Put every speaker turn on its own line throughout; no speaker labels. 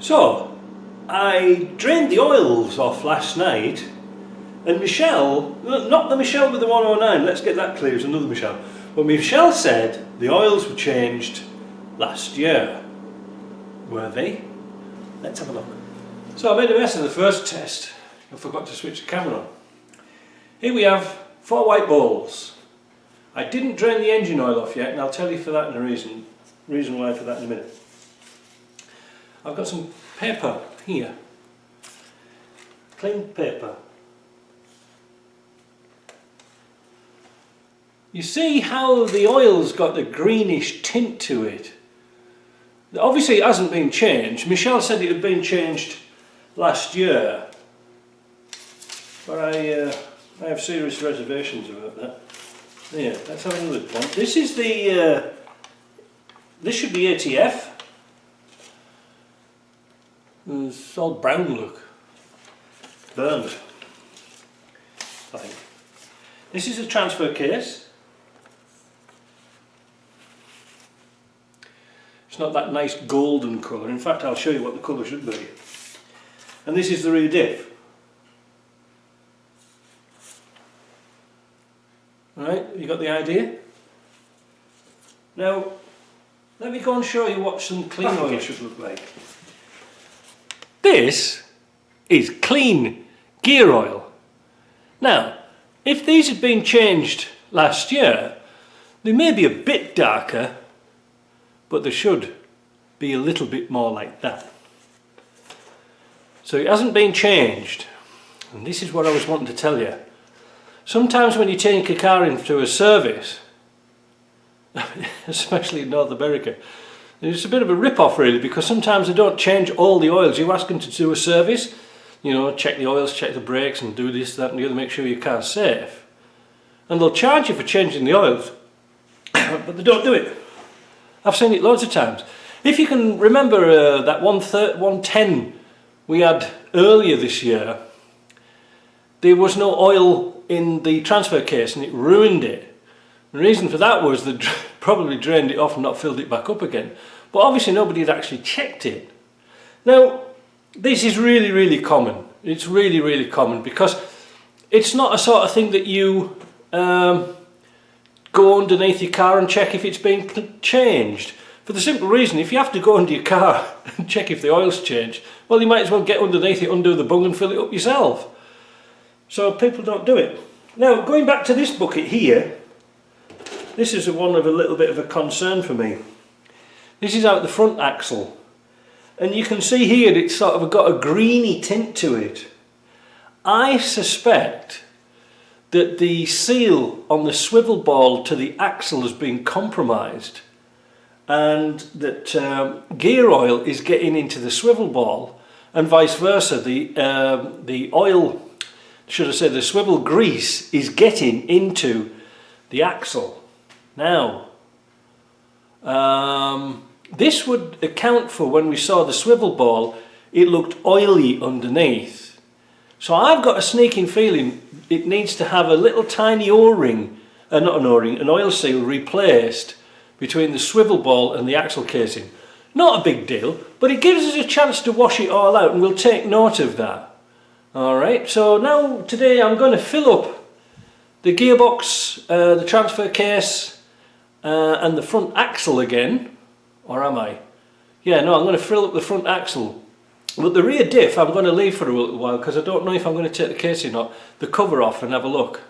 So, I drained the oils off last night, and Michelle, not the Michelle with the 109, let's get that clear, it's another Michelle, but Michelle said the oils were changed last year. Were they? Let's have a look. So I made a mess in the first test. I forgot to switch the camera on. Here we have 4 white bowls. I didn't drain the engine oil off yet, and I'll tell you for that in a reason why for that in a minute. I've got some paper here, clean paper. You see how the oil's got a greenish tint to it. Obviously it hasn't been changed. Michelle said it had been changed last year, but I have serious reservations about that. Yeah, let's have another one. This is the this should be ATF. It's all brown look. Burned, I think. This is a transfer case. It's not that nice golden colour. In fact, I'll show you what the colour should be. And this is the rear diff. Alright, you got the idea? Now, let me go and show you what some clean oil should look like. This is clean gear oil. Now, if these had been changed last year, they may be a bit darker, but they should be a little bit more like that. So it hasn't been changed, and this is what I was wanting to tell you. Sometimes when you take a car into a service, especially in North America, it's a bit of a rip-off really, because sometimes they don't change all the oils. You ask them to do a service, you know, check the oils, check the brakes and do this, that and the other, make sure your car's safe. And they'll charge you for changing the oils, but they don't do it. I've seen it loads of times. If you can remember that 110 we had earlier this year, there was no oil in the transfer case and it ruined it. The reason for that was they probably drained it off and not filled it back up again. But obviously nobody had actually checked it. Now, this is really, really common. It's really, really common because it's not a sort of thing that you go underneath your car and check if it's been changed. For the simple reason, if you have to go under your car and check if the oil's changed, well, you might as well get underneath it, undo the bung and fill it up yourself. So people don't do it. Now, going back to this bucket here, this is one of a little bit of a concern for me. This is out the front axle, and you can see here it's sort of got a greeny tint to it. I suspect that the seal on the swivel ball to the axle has been compromised, and that gear oil is getting into the swivel ball, and vice versa. The oil, should I say, the swivel grease is getting into the axle. Now, this would account for when we saw the swivel ball, it looked oily underneath. So I've got a sneaking feeling it needs to have a little tiny O-ring, not an O-ring, an oil seal replaced between the swivel ball and the axle casing. Not a big deal, but it gives us a chance to wash it all out, and we'll take note of that. Alright, so now today I'm going to fill up the gearbox, the transfer case, and the front axle again. Or am I? Yeah, no, I'm going to fill up the front axle. But the rear diff I'm going to leave for a little while, because I don't know if I'm going to take the casing off, the cover off, and have a look.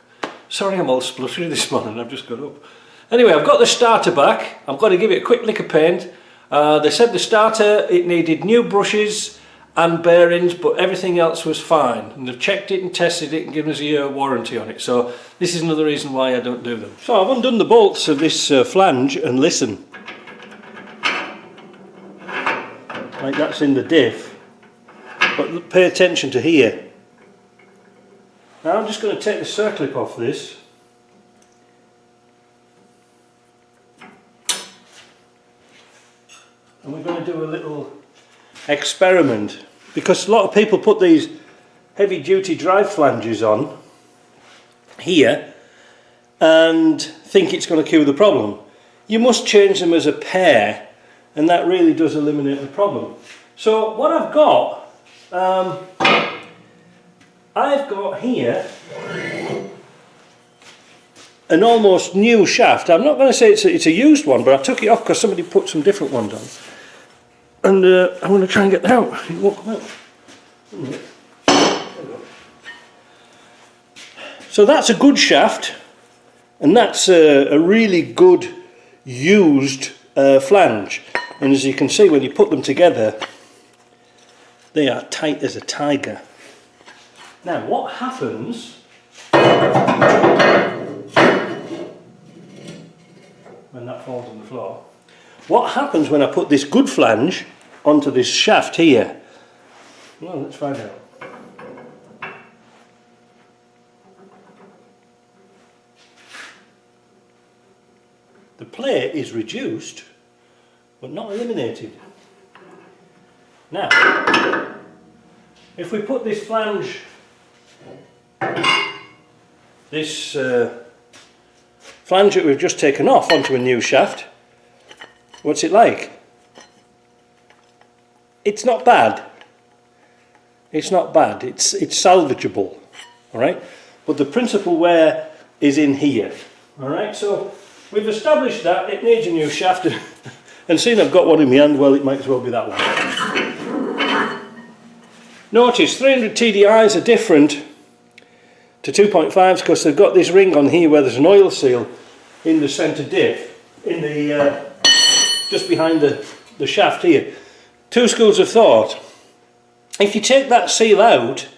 Sorry I'm all spluttery this morning, I've just got up. Anyway, I've got the starter back. I'm going to give it a quick lick of paint. They said the starter, it needed new brushes and bearings, but everything else was fine, and they've checked it and tested it and given us a year warranty on it. So this is another reason why I don't do them. So I've undone the bolts of this flange, and listen, like that's in the diff, but pay attention to here. Now I'm just going to take the circlip off this. And we're going to do a little experiment, because a lot of people put these heavy duty drive flanges on here and think it's going to cure the problem. You must change them as a pair, and that really does eliminate the problem. So what I've got here an almost new shaft. I'm not going to say it's a used one, but I took it off because somebody put some different ones on. And I'm going to try and get that out. It won't come out. So that's a good shaft, and that's a really good used flange. And as you can see, when you put them together, they are tight as a tiger. Now what happens when that falls on the floor? What happens when I put this good flange onto this shaft here? Well, let's find out. The play is reduced, but not eliminated. Now, if we put this flange, flange that we've just taken off onto a new shaft, what's it like? It's not bad. It's not bad. It's salvageable, all right? But the principal wear is in here, all right? So we've established that it needs a new shaft, and seeing I've got one in my hand, well, it might as well be that one. Notice 300 TDIs are different to 2.5s because they've got this ring on here where there's an oil seal in the centre diff, in the just behind the shaft here. Two schools of thought. If you take that seal out,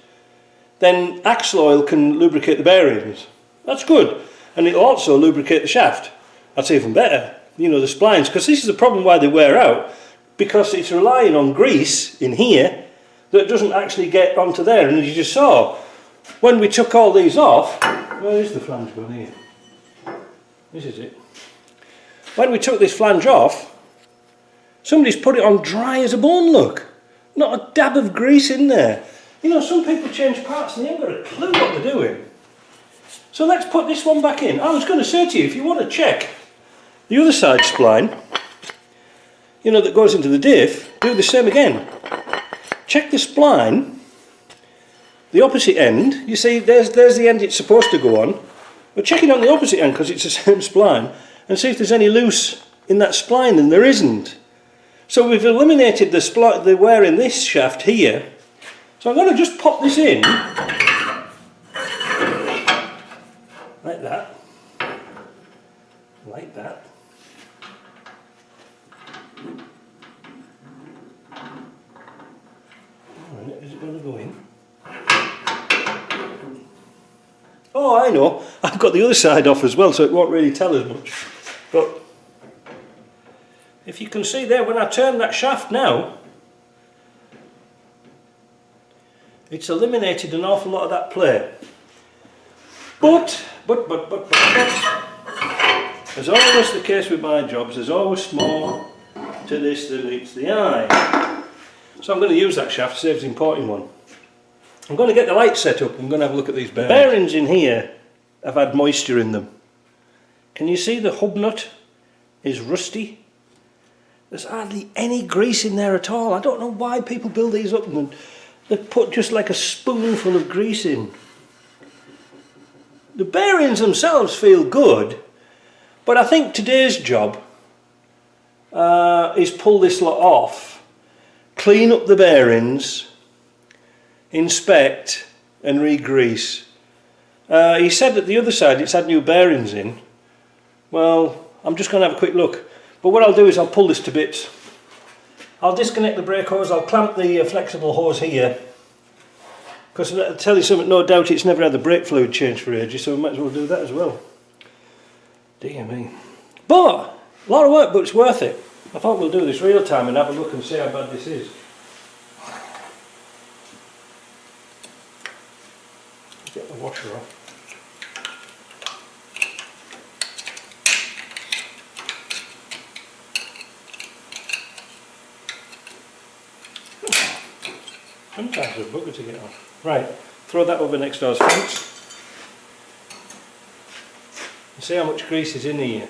then axle oil can lubricate the bearings. That's good, and it'll also lubricate the shaft. That's even better. You know, the splines, because this is the problem why they wear out, because it's relying on grease in here that doesn't actually get onto there. And as you just saw, when we took all these off, where is the flange gone here? This is it. When we took this flange off, somebody's put it on dry as a bone, look. Not a dab of grease in there. You know, some people change parts and they haven't got a clue what they're doing. So let's put this one back in. I was going to say to you, if you want to check the other side spline, you know, that goes into the diff, do the same again. Check the spline, the opposite end. You see, there's the end it's supposed to go on. We're checking on the opposite end because it's the same spline, and see if there's any loose in that spline, and there isn't. So we've eliminated the wear in this shaft here. So I'm going to just pop this in, like that, like that. Alright, is it going to go in? Oh, I know, I've got the other side off as well, so it won't really tell as much. But if you can see there, when I turn that shaft now, it's eliminated an awful lot of that play. But, as always the case with my jobs, there's always more to this than meets the eye. So I'm going to use that shaft, saves importing one. I'm going to get the light set up, I'm going to have a look at these bearings. The bearings in here have had moisture in them. Can you see the hub nut is rusty? There's hardly any grease in there at all. I don't know why people build these up and they put just like a spoonful of grease in. The bearings themselves feel good, but I think today's job is pull this lot off, clean up the bearings, inspect and re-grease. He said that the other side it's had new bearings in. Well, I'm just going to have a quick look. But what I'll do is I'll pull this to bits. I'll disconnect the brake hose, I'll clamp the flexible hose here. Because I'll tell you something, no doubt it's never had the brake fluid changed for ages, so we might as well do that as well. Dear me. But, a lot of work, but it's worth it. I thought we'll do this real time and have a look and see how bad this is. Get the washer off. Sometimes a bugger to get on. Right, throw that over next door's fence. And see how much grease is in here.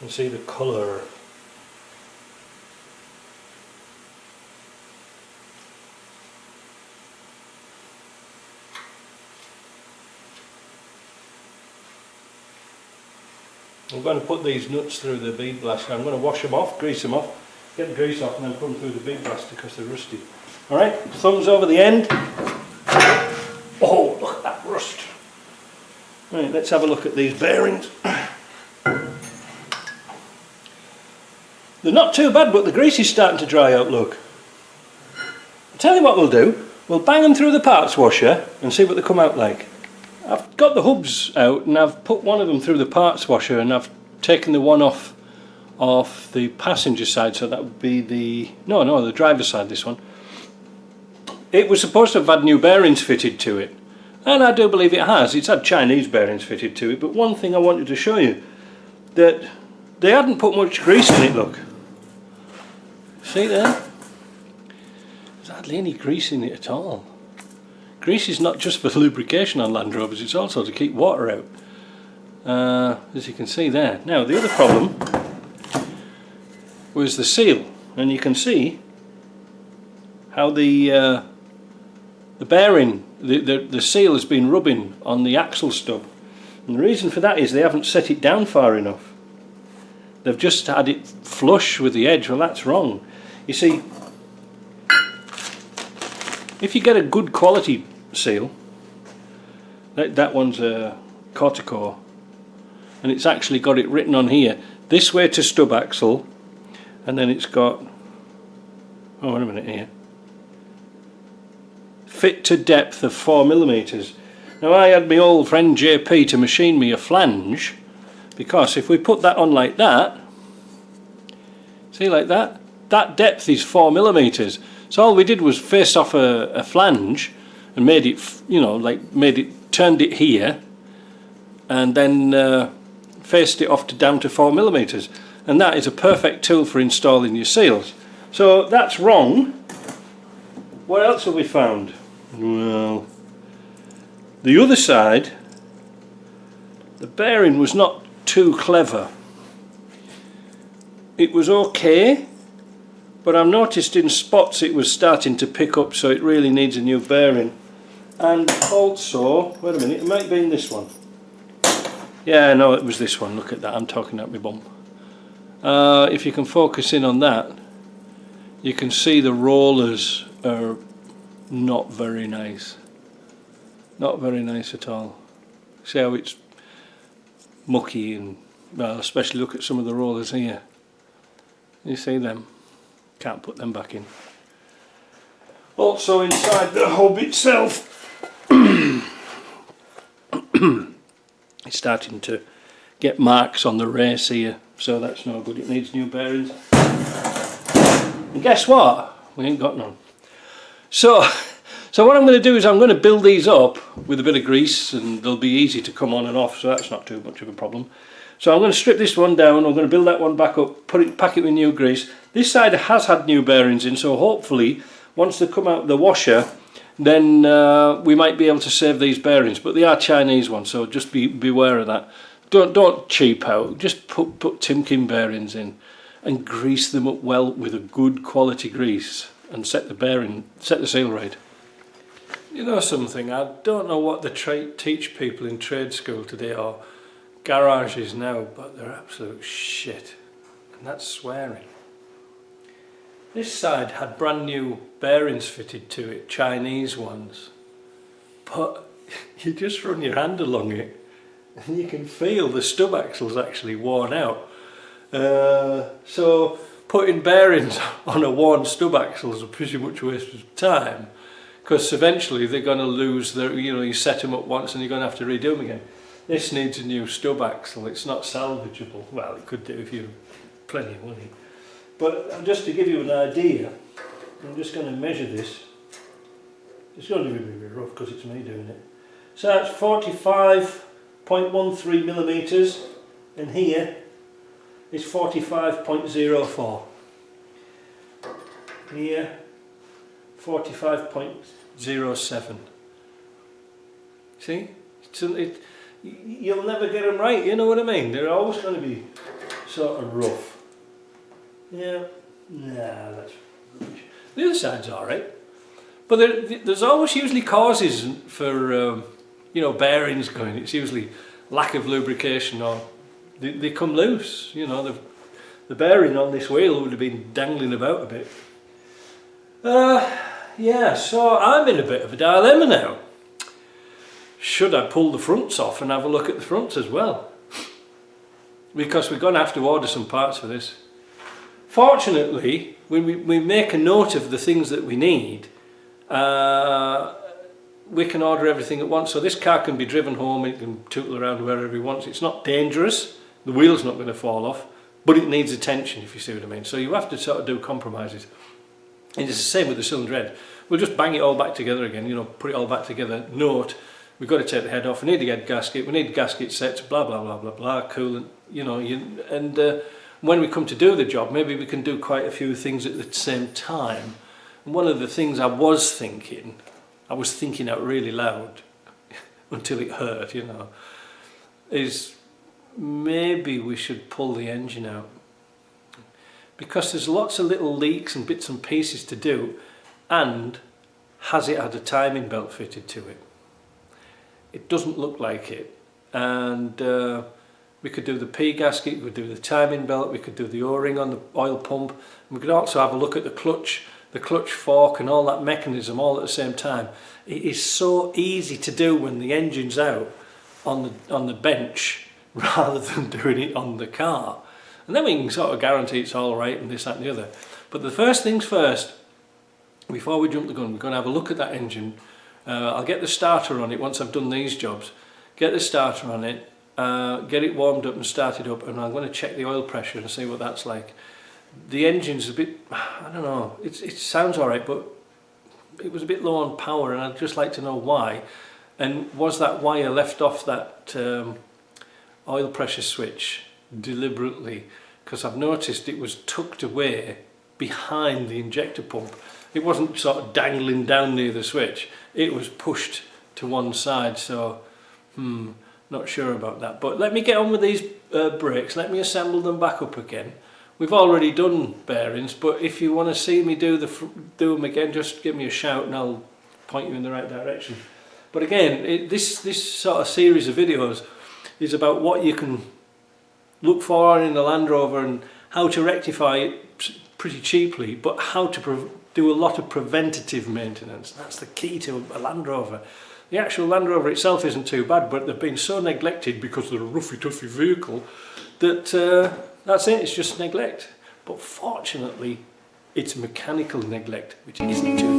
And see the colour. I'm going to put these nuts through the bead blaster. I'm going to wash them off, grease them off, get the grease off and then put them through the bead blaster because they're rusty. Alright, thumbs over the end. Oh, look at that rust. Right, let's have a look at these bearings. They're not too bad, but the grease is starting to dry out, look. I'll tell you what we'll do. We'll bang them through the parts washer and see what they come out like. I've got the hubs out and I've put one of them through the parts washer and I've taken the one off the passenger side, so that would be the driver's side, this one. It was supposed to have had new bearings fitted to it, and I do believe it has. It's had Chinese bearings fitted to it, but one thing I wanted to show you, that they hadn't put much grease in it, look. See there? There's hardly any grease in it at all. Grease is not just for lubrication on Land Rovers, it's also to keep water out. As you can see there. Now the other problem was the seal, and you can see how the bearing, the seal has been rubbing on the axle stub, and the reason for that is they haven't set it down far enough. They've just had it flush with the edge. Well, that's wrong. You see, if you get a good quality seal, that one's a Corticore, and it's actually got it written on here, this way to stub axle, and then it's got, oh wait a minute here, fit to depth of 4mm. Now I had my old friend JP to machine me a flange, because if we put that on like that, see like that, that depth is 4mm. So all we did was face off a flange and made it, you know, like turned it here, and then faced it off down to 4mm, and that is a perfect tool for installing your seals. So that's wrong. What else have we found? Well, the other side, the bearing was not too clever. It was okay, but I've noticed in spots it was starting to pick up, so it really needs a new bearing. And also, wait a minute, it might be in this one. Yeah, no, it was this one. Look at that, I'm talking out my bum. If you can focus in on that, you can see the rollers are not very nice. Not very nice at all. See how it's mucky, and well, especially look at some of the rollers here. You see them? Can't put them back in. Also inside the hub itself, it's starting to get marks on the race here, so that's no good. It needs new bearings. And guess what? We ain't got none. So what I'm going to do is I'm going to build these up with a bit of grease, and they'll be easy to come on and off, so that's not too much of a problem. So I'm going to strip this one down, I'm going to build that one back up, pack it with new grease. This side has had new bearings in, so hopefully once they come out of the washer, then we might be able to save these bearings, but they are Chinese ones, so just beware of that. Don't cheap out, just put Timken bearings in and grease them up well with a good quality grease, and set the seal rate. You know something, I don't know what they teach people in trade school today or garages now, but they're absolute shit, and that's swearing. This side had brand new bearings fitted to it, Chinese ones, but you just run your hand along it and you can feel the stub axle's actually worn out. So putting bearings on a worn stub axle is a pretty much waste of time, because eventually they're going to lose their, you know, you set them up once and you're going to have to redo them again. This needs a new stub axle, it's not salvageable. Well, it could do if you have plenty of money. But just to give you an idea, I'm just going to measure this. It's going to be really rough because it's me doing it. So that's 45.13mm, and here is 45.04. Here, 45.07. See? You'll never get them right, you know what I mean? They're always going to be sort of rough. Yeah, nah, that's rubbish. The other side's alright, but there's always usually causes for you know, bearings going. It's usually lack of lubrication or they come loose. You know, the bearing on this wheel would have been dangling about a bit. Yeah, so I'm in a bit of a dilemma now. Should I pull the fronts off and have a look at the fronts as well? Because we're going to have to order some parts for this. Fortunately, when we make a note of the things that we need, we can order everything at once. So this car can be driven home, it can tootle around wherever it wants. It's not dangerous, the wheel's not going to fall off, but it needs attention, if you see what I mean. So you have to sort of do compromises. And it's the same with the cylinder head. We'll just bang it all back together again, you know, put it all back together. Note, we've got to take the head off, we need the head gasket, we need gasket sets, blah, blah, blah, blah, blah, coolant, you know, when we come to do the job, maybe we can do quite a few things at the same time. And one of the things I was thinking out really loud, until it hurt, you know, is maybe we should pull the engine out. Because there's lots of little leaks and bits and pieces to do, and has it had a timing belt fitted to it? It doesn't look like it, and we could do the P gasket, we could do the timing belt, we could do the O-ring on the oil pump, and we could also have a look at the clutch fork and all that mechanism all at the same time. It is so easy to do when the engine's out on the bench rather than doing it on the car. And then we can sort of guarantee it's all right and this, that and the other. But the first things first, before we jump the gun, we're going to have a look at that engine. I'll get the starter on it once I've done these jobs. Get the starter on it, get it warmed up and started up, and I'm going to check the oil pressure and see what that's like. The engine's a bit, I don't know, it sounds alright, but it was a bit low on power, and I'd just like to know why. And was that wire left off that oil pressure switch deliberately? Because I've noticed it was tucked away behind the injector pump. It wasn't sort of dangling down near the switch, it was pushed to one side, so not sure about that. But let me get on with these brakes, let me assemble them back up again. We've already done bearings, but if you want to see me do them again, just give me a shout and I'll point you in the right direction. But again, this sort of series of videos is about what you can look for in the Land Rover and how to rectify it pretty cheaply, but how to do a lot of preventative maintenance. That's the key to a Land Rover. The actual Land Rover itself isn't too bad, but they've been so neglected because they're a roughy-toughy vehicle that that's it, it's just neglect. But fortunately, it's mechanical neglect, which isn't too